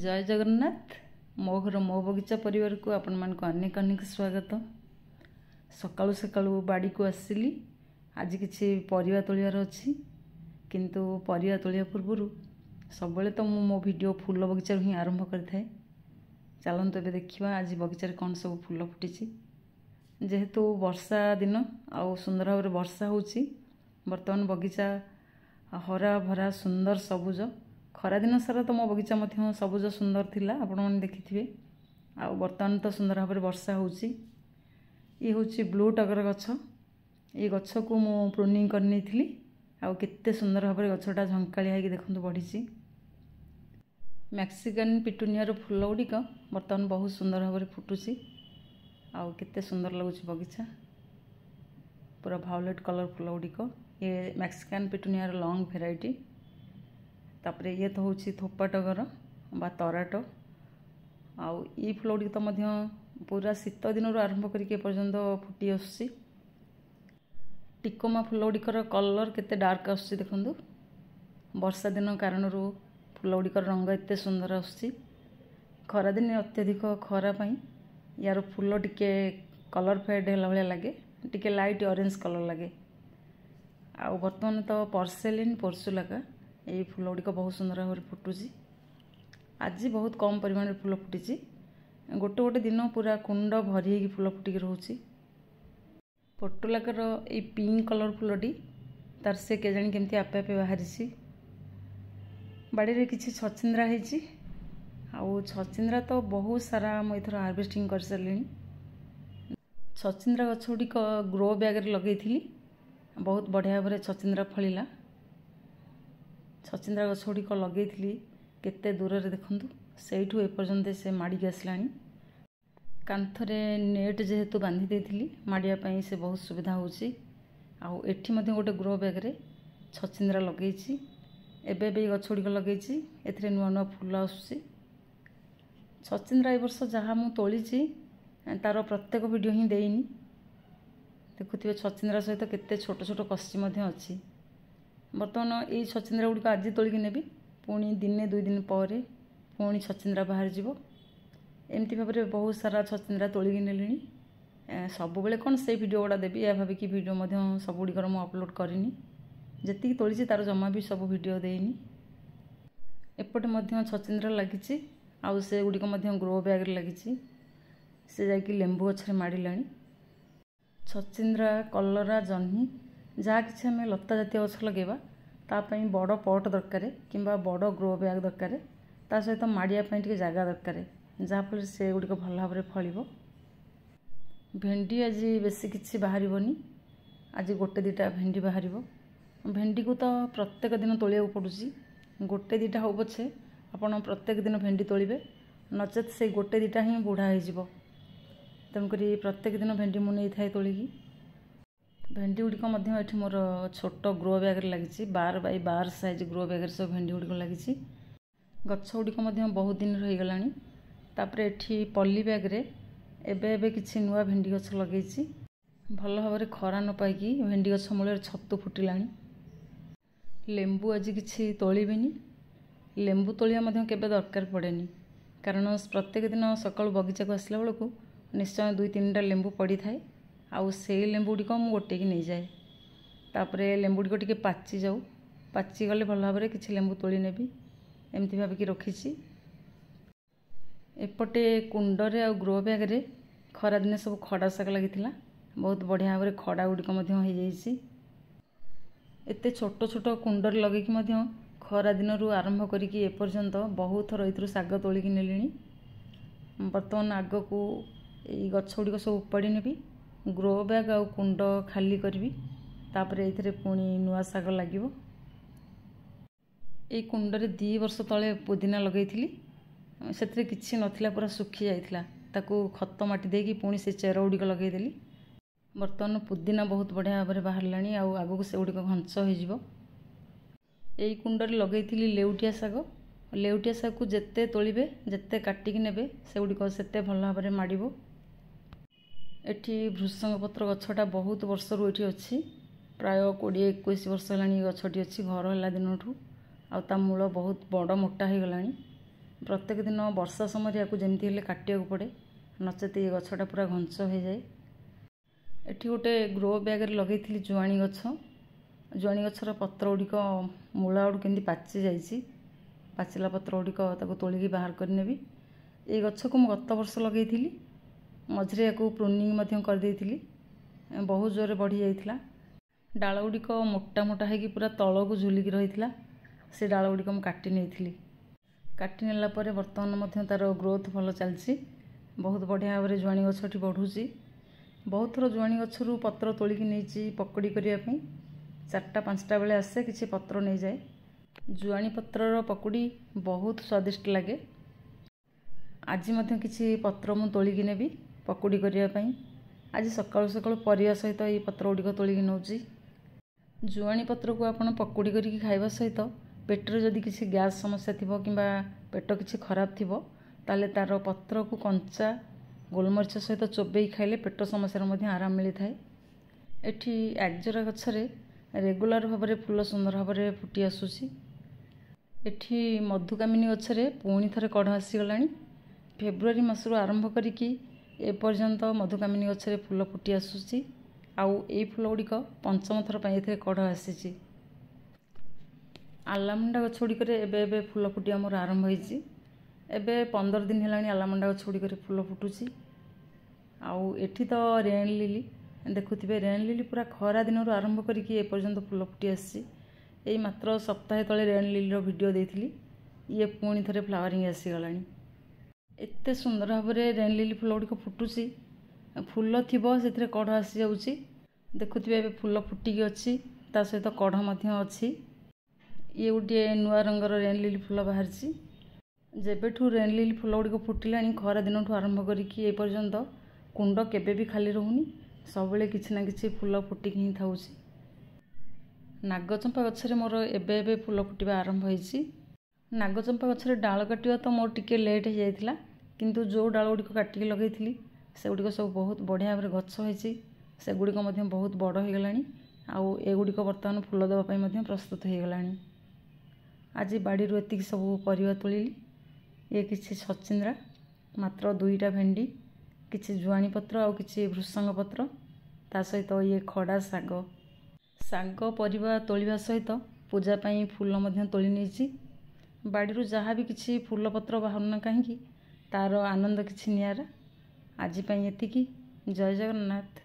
जय जगन्नाथ मो घर मो बगीचा परिवार को आपण मान को अनेक अनेक स्वागत। सकाळू सकाळू बाड़ी को आसिली आज किसी परिवा तोलियार अच्छी किंतु परिवा तोलिया पूर्व सब तो मो वीडियो फूल बगीचा ही आरंभ करें। चलते एवं देखा आज बगीचार कौन सब फूल फुटी जेहेतु वर्षा दिन आउ सुंदर भाव वर्षा होची बर्तमान बगीचा हरा भरा सुंदर सबुज खरा दिन सारा तो मो बगीचा मध्य सबुज सुंदर थिला आपण मैंने देखिथिबे। आ बर्तमान तो सुंदर भाव वर्षा होची। ये होची ब्लू टगर गछ। ये गछ को मु प्रूनिंग करनी थी आ केते सुंदर भाव गछटा झंकाळिया है कि देखंतु बढ़ीची। मैक्सिकन पिटूनिया फूल गुड़िक बर्तमान बहुत सुंदर भाव फुटुची आ केते सुंदर लगुच बगीचा पूरा वायोलेट कलर फूल गुड़िक। ये मैक्सिकन पिटूनिया लॉन्ग भेराइटी। तापरे ये तो होची थोपा टगर बा तराट आउ ये फूल गुड़िक तो मध्य पूरा शीत दिन आरंभ करके पर्यंत फुटी आसुची। टिकोमा फूल गुड़िकर कलर केते डार्क आसुची देखंतु। वर्षा दिन कारण फूल गुड़िकर रंग एते सुंदर आसुची। खरा दिन अत्यधिक खरा पाई यार फूल टिके कलर फेड होला भलिया लागे, टिके लाइट ऑरेंज कलर लागे। आ बर्तमान तो पर्सेलिन पोर्सुलाका यही फूल गुड़िक बहुत सुंदर भाव फुटुची। आज बहुत कम परिमाण फूल फुटी गोटे गोटे दिन पूरा कुंड भरी हो फूल फुटिक रोचे। पोर्टुलाकर ये पिंक कलर फूलटी तार से के जानी केमती आपे आपे बाहरी। बाड़ी किसी छचिंद्रा होती आउ छचिंद्रा तो बहुत सारा मुझे थर हार्वेस्टिंग कर सारे। छचिंद्रा गछ गुड़िक ग्रो बैग लगे बहुत बढ़िया भाव छचिंद्रा फलिला। छचिंद्रा गछ गुड़िक लगे केते दूर रे देखंतु सेठू एपर्यंत से माड़ी आसलानी। कांथरे नेट जेहेतु बांधी देथिली माड़िया पई से बहुत सुविधा होची। आउ एठी मध्ये गोटे ग्रो बैग रे छचिंद्रा लगेछि। एबे बे गछ गुड़िक लगेछि एथिरे नुआ नुआ फूल आसुची। छचिंद्रा ए वर्ष जहाँ मु तोलिछि तार प्रत्येक वीडियो ही देइनी। देखुथिबे छचिंद्रा सहित केते छोट छोट कष्टी मध्ये अछि। बर्तमान ये छचिंद्रा गुड़िक आज तोलिकी नेबी पुणी दिने दुई दिन पर पुणी छचिंद्रा बाहर जीवो। एमती भाव में बहुत सारा छचिंद्रा तोलिकी नेलिनी। सब बेले कौन से वीडियो गुड़ा देवी या भाविकी वीडियो मध्य सब गुड़िकर मु अपलोड करनी। जी तोली तार जमा भी सब वीडियो देनी। एपटे मध्य छचिंद्रा लगी आउ से गुड़िक मध्य ग्रो बैग लगी से जाकि लेंबू गछरे माड़िलानी। छचिंद्रा कलरा जह्नी जहाँ कि आम लता जातीय गछ लगेबा तापाई बड़ पट दरकार कि बड़ ग्रो बैग दरकार ता सहित माड़िया टे जगह दरकार जहाँफल से गुड़िक भल भाव फल। भेंडी आज बेसी किसी बाहर आज गोटे दीटा भेंडी बाहर। भेंडी को तो प्रत्येक दिन तोलिया पड़ुची। गोटे दीटा हो पछे आपण प्रत्येक दिन भेंडी तोलिबे नचेत से गोटे दीटा ही बुढ़ा हो। तेणुक प्रत्येक दिन भेंडी मु नहीं थाए तोलिकी। भेंडी गुड़िक ये मोर छोट ग्रो बैग लगी 12 बाय 12 साइज ग्रो बैग सब भेंडी गुड़िक लगी। गछ गुड़िक बहुत दिन रहीगला। तापर एठी पल्ली बैग रे एबे एबे किछि नुआ भेंडी गछ लगे भल भाव खरा न पाई भेंडी गछ मूल छतु फुटिलानी। लेंबू आज किछि तोलिबिनी। लेंबू तोलिया केबे दरकार पड़ेनी कारण प्रत्येक दिन सकाळु बगीचा को आसला बेलू निश्चय 2-3टा लेंबू पड़ी थाए। आउ से लेंबू गुड़िक मुझे गोटे की नहीं जाए। तापर लेंबू गुड़िक टिके पाची जाऊ पाची गले भल भाव किसी लेंबू तोली नेबी एमती भाविकी रखी। एपटे कुंडरे आ ग्रो बैग रे खरा दिन सब खड़ा शाग लगी बहुत बढ़िया भाव खड़ा गुड़िक एते छोट छोट कुंडर लगे खरा दिन आरंभ करके एपर्यंत बहुत थर ये शाग तोलिकी नेलिनी। बर्तमान आग को ये गछ गुड़िक सब उपाड़ी नेबी ग्रो बैग आ कुंड खाली करी तापर ये पुणी नुआ शाग लगे। ये कुंडरे 2 वर्ष तले पुदीना लगे से किसी नथिला पूरा सुखी जाइथिला ताकू खत माटी देकी पुणी से चेर गुड़िक लगेदेली। बर्तमान पुदीना बहुत बढ़िया भाव बाहरलानी आगू से गुड़िक घंच हो। यही कुंडरे लगे लेउटिया शाग। लेउटिया शाग को जेते तोलिबे जेते काटिकी नेबे से गुड़िक सेते भल भाव माड़ो। एठी भृषंग पत्र गछटा बहुत वर्ष रु एठी अछि प्राय 20-21 वर्ष होलानी गछटी अछि घर होला दिनठू आ ता मूल बहुत बड़ मोटा हो गलानी। प्रत्येक दिन वर्षा समय या जमी हेल्ले काटिया पड़े नचेत ये गछटा पूरा घंच हो जाए। एठी गोटे ग्रो बैग लगे जुआणी गछ। जुआणी गछर पत्र गुड़िक मूला गुड़ केमती पाची जाइए। पाचिला पत्र गुड़िक तोलिकी बाहर करनेबी। ये गछ को मुझे गत वर्ष लगे मझे या प्रूनिंग करदे बहुत जोर बढ़ी जाइए। डाल गुड़िक मोटा मोटा है पूरा तल को झुलिकी रही से डाल गुड़िक मुझे काटी नहीं काटी नेला परे बर्तमान तार ग्रोथ भल चलती बहुत बढ़िया भाव में जुआणी गछटी बढ़ुची। बहुत थर जुआणी गछरू पत्र तोलिकी नहीं पकड़ी करने 4टा 5टा बेले आसे किसी पत्र नहीं जाए। जुआणी पत्रर पकुड़ी बहुत स्वादिष्ट लगे। आज मध्य किसी पत्र मु तोलिकी नेबी पकुड़ी करने। आज सकाळु सकाळु परिया सहित ये पत्र गुड़िक तोलिकी नौची। जुआणी पत्र को आपण पकुड़ी करके खाइबा सहित पेटर जदि किसी गैस समस्या थिबो किंबा पेट किसी खराब थिबो ताले तार पत्र को कंचा गोलमरीच सहित चोबई खाइले पेट समस्या मध्य आराम मिलता है। एठी एगजरा गछरे रेगुलर भाव में फूल सुंदर भाव में फुटी आसूसी। एठी मधुकामिनी गछरे पुणी थरे कढ़ आसीगलानी। फेब्रुआरी मासरू आरंभ करिकी एपर्यंत मधुकामिनी गछरे फूल फुटी आसूसी। आउ ए फूल गुड़िक पंचम थर पर कढ़ आसी। आलामुंडा गछ गुड़िक एबे फूल फुटी आमर आरंभ होइछि। एबे 15 दिन है आलामुंडा गछ गुड़िक फूल फुटुची। आउ एठी तो रेन लिली देखुथिबे। रेन लिली पूरा खरा दिन आरंभ करिकी एपर्यंत फूल फुटी आसी। एई मात्र सप्ताहे तले रेन लिली वीडियो देइथिली। ये पुणी थरे फ्लावरिंग आसीगलानी। एते सुंदर भाव में रेन लिली फूल गुड़िक फुटुची। फूल थिबो सेथिरे कढ़ आसी जाउची। देखुथिबे एबे फूल फुटिकी अछि ता सहित कढ़ मध्य अछि। ये गोटे नुआ रंगर रेन लिली फूल बाहरी। जेबेठू रेन लिली फूल गुड़िक फुटिलानी खरा दिन आरंभ करिकी ए पर्यंत कुंड केबे भी खाली रहुनी। सबले किछि ना किछि फूल फुटिकी ही थाउची। नागचंपा गछरे मोर एबे एबे फूल फुटिबा आरंभ होइछि। नागचंपा गछरे डाल काटिबा तो मोर टिके लेट हो जाइतिला किंतु जो डाल गुड़िक काटिकी लगेइथिली से गुड़िक सब बहुत बढ़िया भाव में गछ होइछि। से गुड़िक मध्य बहुत बड़ हो गलानी। आउ ए गुड़िक वर्तमान फूल देवा पई मध्य प्रस्तुत हो गलानी। आज बाड़ी एतिक सब परिवा तोलिली। ये किछि छचिंद्रा मात्र 2टा भेंडी किछि जुआणी पत्र आउ किछि भृसंग पत्र ता सहित ये खड़ा साग साग परिवा तोलिबा सहित पूजा पई फूल मध्य तोली नेछि। बाड़ी जहाँ भी किछि फूल पत्र बाहरना कहीं तार आनंद किछि नियारा। आज पई एतिकी। जय जगन्नाथ।